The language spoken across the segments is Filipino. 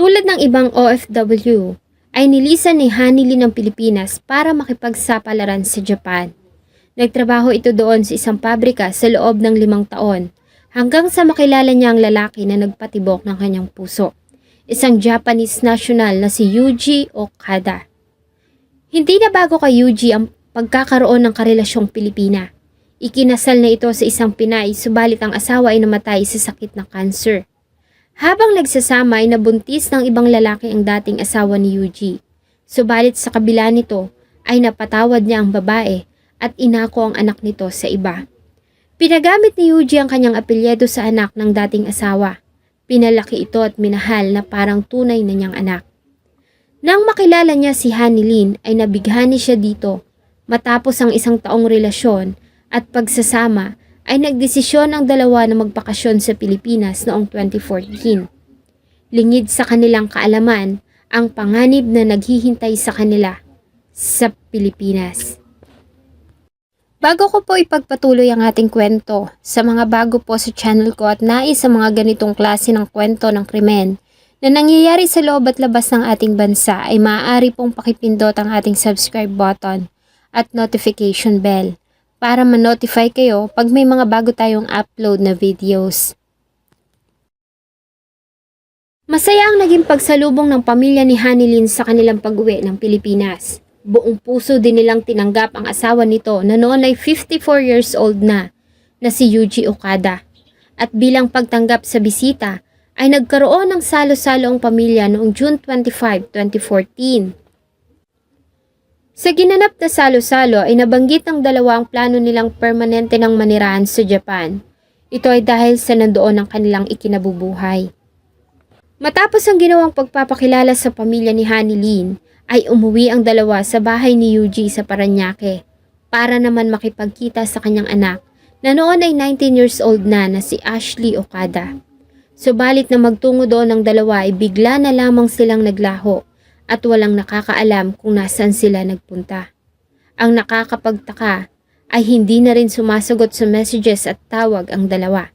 Tulad ng ibang OFW, ay nilisan ni Hanilin ng Pilipinas para makipagsapalaran sa Japan. Nagtrabaho ito doon sa isang pabrika sa loob ng 5 taon hanggang sa makilala niya ang lalaki na nagpatibok ng kanyang puso, isang Japanese national na si Yuji Okada. Hindi na bago kay Yuji ang pagkakaroon ng karelasyong Pilipina. Ikinasal na ito sa isang Pinay subalit ang asawa ay namatay sa sakit na cancer. Habang nagsasama ay nabuntis ng ibang lalaki ang dating asawa ni Yuji. Subalit sa kabila nito ay napatawad niya ang babae at inako ang anak nito sa iba. Pinagamit ni Yuji ang kanyang apelyido sa anak ng dating asawa. Pinalaki ito at minahal na parang tunay na niyang anak. Nang makilala niya si Hanilin ay nabighani siya dito. Matapos ang 1 taong relasyon at pagsasama ay nagdesisyon ang dalawa na magbakasyon sa Pilipinas noong 2014. Lingid sa kanilang kaalaman ang panganib na naghihintay sa kanila sa Pilipinas. Bago ko po ipagpatuloy ang ating kwento, sa mga bago po sa channel ko at nais sa mga ganitong klase ng kwento ng krimen na nangyayari sa loob at labas ng ating bansa ay maaari pong pakipindot ang ating subscribe button at notification bell para ma-notify kayo pag may mga bago tayong upload na videos. Masaya ang naging pagsalubong ng pamilya ni Hanilin sa kanilang pag-uwi ng Pilipinas. Buong puso din nilang tinanggap ang asawa nito na noon ay 54 years old na si Yuji Okada. At bilang pagtanggap sa bisita ay nagkaroon ng salo-salo ang pamilya noong June 25, 2014. Sa ginanap na salo-salo ay nabanggit ng dalawa ang plano nilang permanente ng manirahan sa Japan. Ito ay dahil sa nandoon ang kanilang ikinabubuhay. Matapos ang ginawang pagpapakilala sa pamilya ni Hanilin, ay umuwi ang dalawa sa bahay ni Yuji sa Parañaque para naman makipagkita sa kanyang anak na noon ay 19 years old na si Ashley Okada. Subalit na magtungo doon ang dalawa ay bigla na lamang silang naglaho at walang nakakaalam kung nasaan sila nagpunta. Ang nakakapagtaka ay hindi na rin sumasagot sa messages at tawag ang dalawa.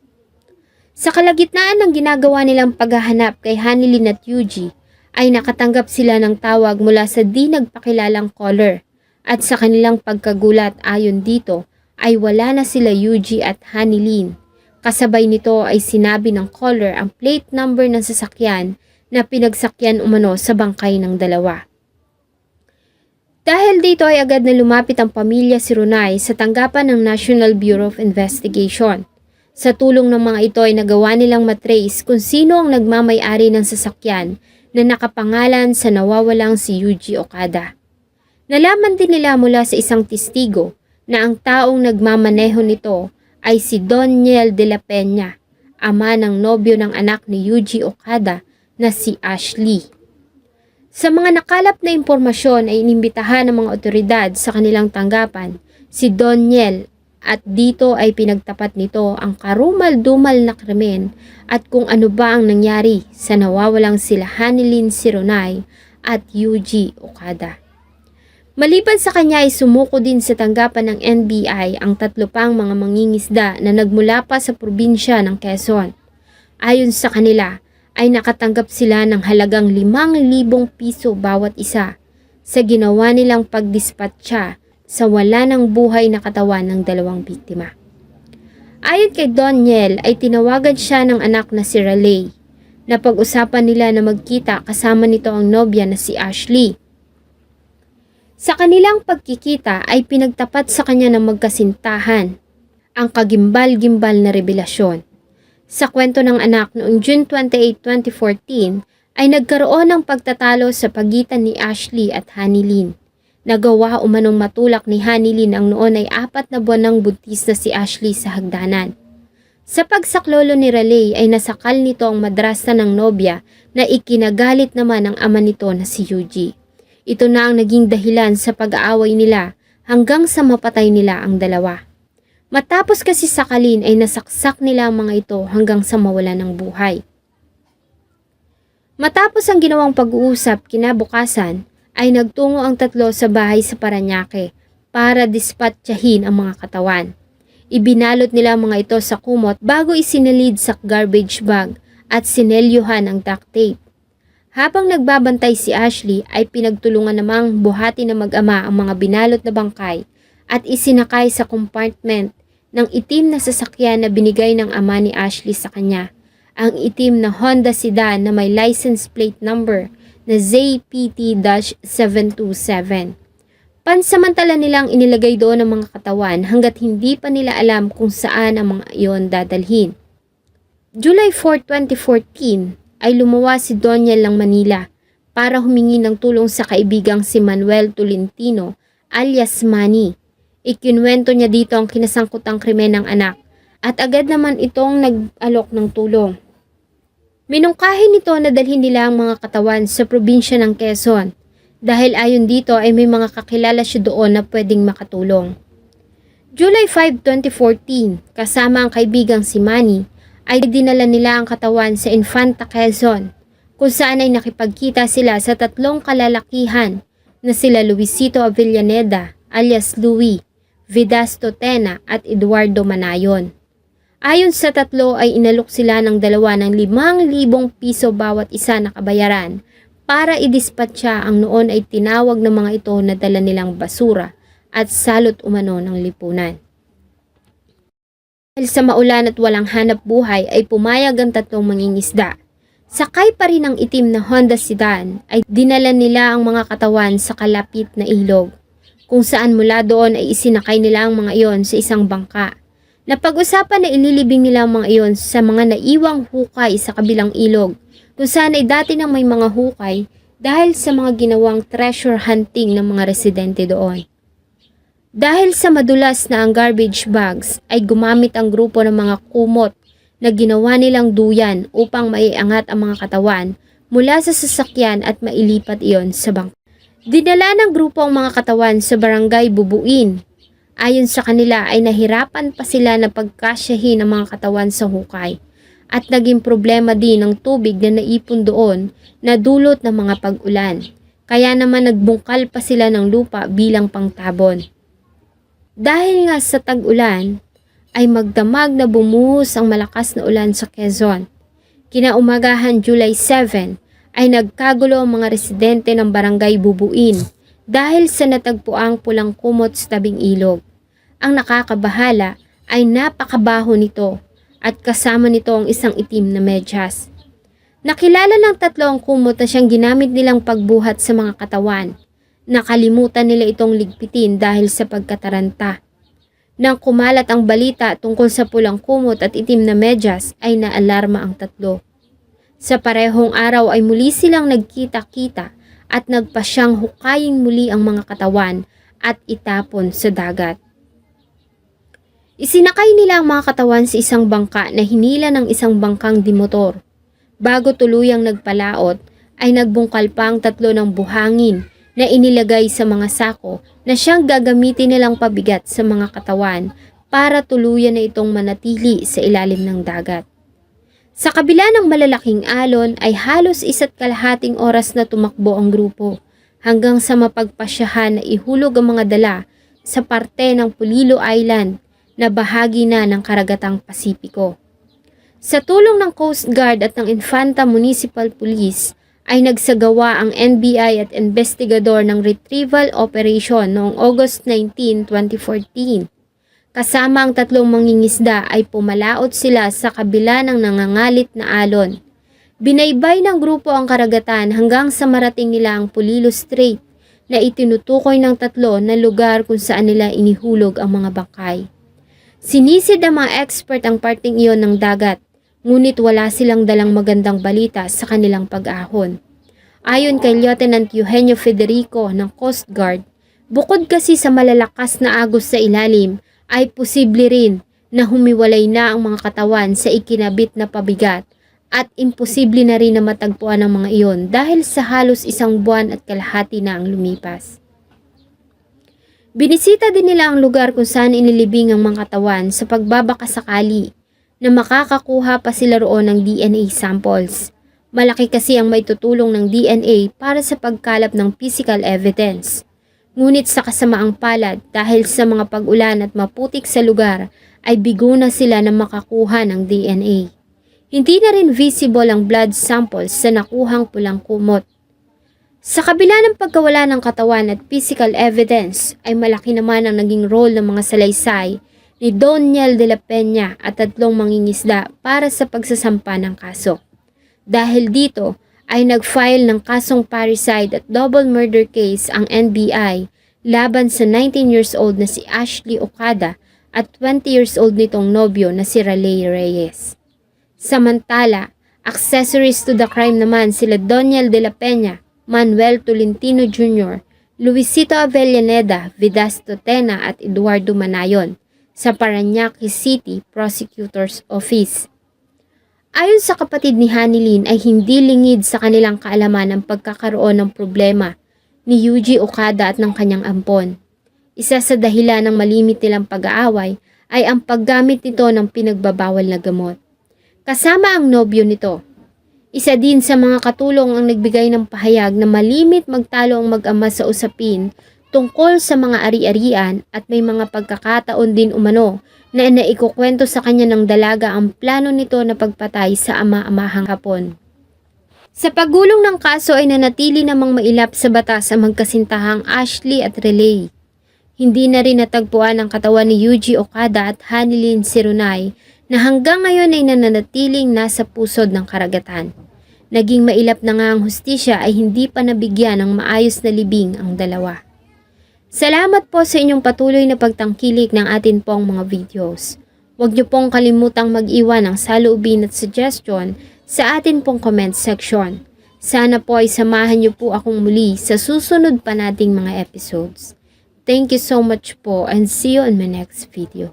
Sa kalagitnaan ng ginagawa nilang paghahanap kay Hanilin at Yuji, ay nakatanggap sila ng tawag mula sa di nagpakilalang caller at sa kanilang pagkagulat ayon dito ay wala na sila Yuji at Hanilin. Kasabay nito ay sinabi ng caller ang plate number ng sasakyan na pinagsakyan umano sa bangkay ng dalawa. Dahil dito ay agad na lumapit ang pamilya Sirunay sa tanggapan ng National Bureau of Investigation. Sa tulong ng mga ito ay nagawa nilang matrace kung sino ang nagmamay-ari ng sasakyan na nakapangalan sa nawawalang si Yuji Okada. Nalaman din nila mula sa isang testigo na ang taong nagmamaneho nito ay si Doniel de la Peña, ama ng nobyo ng anak ni Yuji Okada na si Ashley. Sa mga nakalap na impormasyon ay inimbitahan ng mga otoridad sa kanilang tanggapan si Doniel at dito ay pinagtapat nito ang karumal-dumal na krimen at kung ano ba ang nangyari sa nawawalang sila Hanilin Sirunay at Yuji Okada. Maliban sa kanya ay sumuko din sa tanggapan ng NBI ang 3 pang mga mangingisda na nagmula pa sa probinsya ng Quezon. Ayon sa kanila ay nakatanggap sila ng halagang 5,000 piso bawat isa sa ginawa nilang pagdispatcha sa wala ng buhay na katawan ng 2 biktima. Ayon kay Doniel ay tinawagan siya ng anak na si Raleigh. Napag-usapan nila na magkita kasama nito ang nobya na si Ashley. Sa kanilang pagkikita ay pinagtapat sa kanya ng magkasintahan ang kagimbal-gimbal na revelasyon. Sa kwento ng anak noong June 28, 2014 ay nagkaroon ng pagtatalo sa pagitan ni Ashley at Hanilin. Nagawa umanong matulak ni Hanilin ang noon ay 4 na buwan ng buntis na si Ashley sa hagdanan. Sa pagsaklolo ni Raleigh ay nasakal nito ang madrasta ng nobya na ikinagalit naman ng ama nito na si Yuji. Ito na ang naging dahilan sa pag-aaway nila hanggang sa mapatay nila ang dalawa. Matapos kasi sakalin ay nasaksak nila ang mga ito hanggang sa mawala ng buhay. Matapos ang ginawang pag-uusap kinabukasan ay nagtungo ang 3 sa bahay sa Parañaque para dispatchahin ang mga katawan. Ibinalot nila ang mga ito sa kumot bago isinilid sa garbage bag at sinelyuhan ang duct tape. Habang nagbabantay si Ashley ay pinagtulungan namang buhati na mag-ama ang mga binalot na bangkay at isinakay sa compartment ng itim na sasakyan na binigay ng ama ni Ashley sa kanya. Ang itim na Honda sedan na may license plate number na ZPT-727. Pansamantala nilang inilagay doon ang mga katawan hanggat hindi pa nila alam kung saan ang mga iyon dadalhin. July 4, 2014 ay lumawa si Doniel ng Manila para humingi ng tulong sa kaibigang si Manuel Tolentino alias Manny. Ikinuwento niya dito ang kinasangkutang krimen ng anak at agad naman itong nag-alok ng tulong. Minungkahi nito na dalhin nila ang mga katawan sa probinsya ng Quezon dahil ayon dito ay may mga kakilala siya doon na pwedeng makatulong. July 5, 2014, kasama ang kaibigang si Manny, ay dinala nila ang katawan sa Infanta Quezon kung saan ay nakipagkita sila sa tatlong kalalakihan na sila Luisito Avellaneda alias Louie, Vidasto Tena at Eduardo Manayon. Ayon sa tatlo ay inalok sila ng dalawa ng 5,000 piso bawat isa na kabayaran para idispatcha ang noon ay tinawag ng mga ito na dala nilang basura at salot umano ng lipunan. Dahil sa maulan at walang hanap buhay ay pumayag ang tatlong mangingisda. Sakay pa rin ang itim na Honda sedan ay dinala nila ang mga katawan sa kalapit na ilog, kung saan mula doon ay isinakay nila ang mga iyon sa isang bangka. Napag-usapan na ililibing nila ang mga iyon sa mga naiwang hukay sa kabilang ilog, kung saan ay dati nang may mga hukay dahil sa mga ginawang treasure hunting ng mga residente doon. Dahil sa madulas na ang garbage bags ay gumamit ang grupo ng mga kumot na ginawa nilang duyan upang maiangat ang mga katawan mula sa sasakyan at mailipat iyon sa bangka. Dinala ng grupo ang mga katawan sa barangay Bubuin. Ayon sa kanila ay nahirapan pa sila na pagkasyahin ang mga katawan sa hukay at naging problema din ang tubig na naipon doon na dulot ng mga pag-ulan. Kaya naman nagbungkal pa sila ng lupa bilang pangtabon. Dahil nga sa tag-ulan, ay magdamag na bumuhos ang malakas na ulan sa Quezon. Kinaumagahan July 7 ay nagkagulo ang mga residente ng barangay Bubuin dahil sa natagpuang pulang kumot sa tabing ilog. Ang nakakabahala ay napakabaho nito at kasama nito ang isang itim na medyas. Nakilala ng tatlo ang kumot na siyang ginamit nilang pagbuhat sa mga katawan. Nakalimutan nila itong ligpitin dahil sa pagkataranta. Nang kumalat ang balita tungkol sa pulang kumot at itim na medyas ay naalarma ang tatlo. Sa parehong araw ay muli silang nagkita-kita at nagpasyang hukayin muli ang mga katawan at itapon sa dagat. Isinakay nila ang mga katawan sa isang bangka na hinila ng isang bangkang dimotor. Bago tuluyang nagpalaot ay nagbungkal pa ang tatlo ng buhangin na inilagay sa mga sako na siyang gagamitin nilang pabigat sa mga katawan para tuluyan na itong manatili sa ilalim ng dagat. Sa kabila ng malalaking alon ay halos 1.5 oras na tumakbo ang grupo hanggang sa mapagpasyahan na ihulog ang mga dala sa parte ng Pulilo Island na bahagi na ng karagatang Pasipiko. Sa tulong ng Coast Guard at ng Infanta Municipal Police, ay nagsagawa ang NBI at investigador ng retrieval operation noong August 19, 2014. Kasama ang tatlong mangingisda ay pumalaot sila sa kabila ng nangangalit na alon. Binaybay ng grupo ang karagatan hanggang sa marating nila ang Pulilo Strait na itinutukoy ng tatlo na lugar kung saan nila inihulog ang mga bangkay. Sinisid ng mga expert ang parting iyon ng dagat, ngunit wala silang dalang magandang balita sa kanilang pag-ahon. Ayon kay Lieutenant Eugenio Federico ng Coast Guard, bukod kasi sa malalakas na agos sa ilalim, ay posible rin na humiwalay na ang mga katawan sa ikinabit na pabigat at imposible na rin na matagpuan ang mga iyon dahil sa halos 1 buwan at kalahati na ang lumipas. Binisita din nila ang lugar kung saan inilibing ang mga katawan sa pagbabakasakali na makakakuha pa sila roon ng DNA samples. Malaki kasi ang maitutulong ng DNA para sa pagkalap ng physical evidence. Ngunit sa kasamaang palad dahil sa mga pag-ulan at maputik sa lugar ay bigo na sila na makakuha ng DNA. Hindi na rin visible ang blood samples sa nakuhang pulang kumot. Sa kabila ng pagkawala ng katawan at physical evidence ay malaki naman ang naging role ng mga salaysay ni Doniel de la Peña at 3 mangingisda para sa pagsasampa ng kaso. Dahil dito ay nag-file ng kasong parricide at double murder case ang NBI laban sa 19 years old na si Ashley Ocada at 20 years old nitong nobyo na si Raleigh Reyes. Samantala, accessories to the crime naman sila Doniel de la Peña, Manuel Tolentino Jr., Luisito Avellaneda, Vidasto Tena at Eduardo Manayon sa Parañaque City Prosecutor's Office. Ayon sa kapatid ni Hanilyn ay hindi lingid sa kanilang kaalaman ang pagkakaroon ng problema ni Yuji Okada at ng kanyang ampon. Isa sa dahilan ng malimit nilang pag-aaway ay ang paggamit nito ng pinagbabawal na gamot. Kasama ang nobyo nito. Isa din sa mga katulong ang nagbigay ng pahayag na malimit magtalo ang mag-ama sa usapin tungkol sa mga ari-arian at may mga pagkakataon din umano na naikukwento sa kanya ng dalaga ang plano nito na pagpatay sa ama-amahang Hapon. Sa pagulong ng kaso ay nanatili namang mailap sa batas ang magkasintahang Ashley at Raleigh. Hindi na rin natagpuan ang katawan ni Yuji Okada at Hanilyn Sirunay na hanggang ngayon ay nananatiling nasa pusod ng karagatan. Naging mailap na nga ang hustisya ay hindi pa nabigyan ng maayos na libing ang dalawa. Salamat po sa inyong patuloy na pagtangkilik ng atin pong mga videos. Huwag niyo pong kalimutang mag-iwan ng saloobin at suggestion sa atin pong comment section. Sana po ay samahan niyo po akong muli sa susunod pa nating mga episodes. Thank you so much po and see you in my next video.